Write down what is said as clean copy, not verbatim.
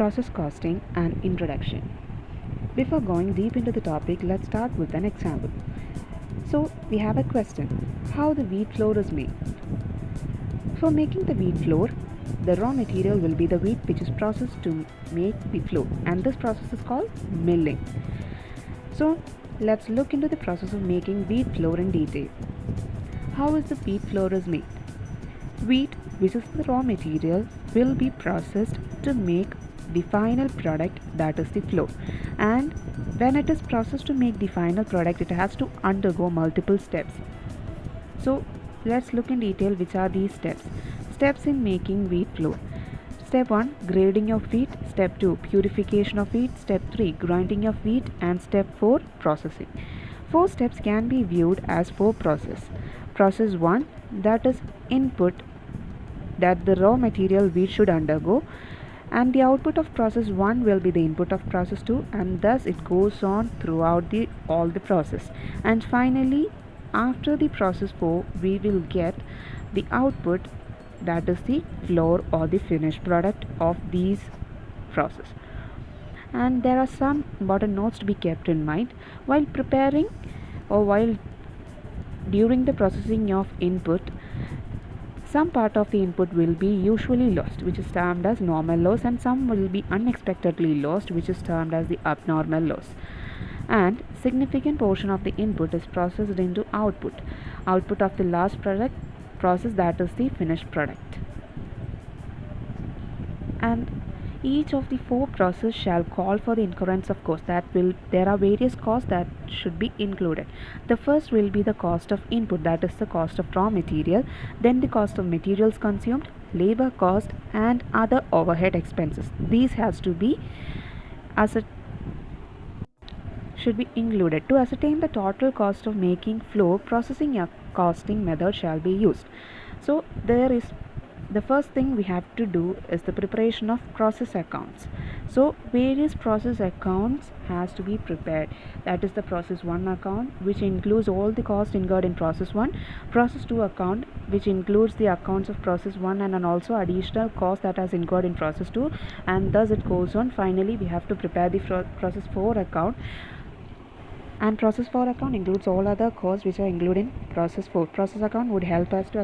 Process costing and introduction. Before going deep into the topic, let's start with an example. So, we have a question: how the wheat flour is made. For making the wheat flour, the raw material will be the wheat which is processed to make the flour, and this process is called milling. So, let's look into the process of making wheat flour in detail. How is the wheat flour is made? Wheat, which is the raw material, will be processed to make the final product, that is the flour. And when it is processed to make the final product, it has to undergo multiple steps. So let's look in detail which are these steps. Steps in making wheat flour. Step 1, grading of wheat. Step 2, purification of wheat. Step 3, grinding of wheat. And step 4, processing. 4 steps can be viewed as 4 processes. Process 1, that is input that the raw material wheat should undergo, and the output of process 1 will be the input of process 2, and thus it goes on throughout all the process. And finally, after the process 4, we will get the output, that is the flour or the finished product of these process. And there are some important notes to be kept in mind while preparing or while during the processing of input. Some part of the input will be usually lost, which is termed as normal loss, and some will be unexpectedly lost, which is termed as the abnormal loss. And significant portion of the input is processed into output of the last product process, that is the finished product. And each of the 4 processes shall call for the incurrence of cost. There are various costs that should be included. The first will be the cost of input, that is the cost of raw material, then the cost of materials consumed, labor cost, and other overhead expenses. These should be included. To ascertain the total cost of making flour, processing a costing method shall be used. So the first thing we have to do is the preparation of process accounts. So various process accounts has to be prepared. That is the process 1 account, which includes all the costs incurred in process 1, process 2 account, which includes the accounts of process 1 and also additional cost that has incurred in process 2, and thus it goes on. Finally, we have to prepare the process 4 account, and process 4 account includes all other costs which are included in process 4. Process account would help us to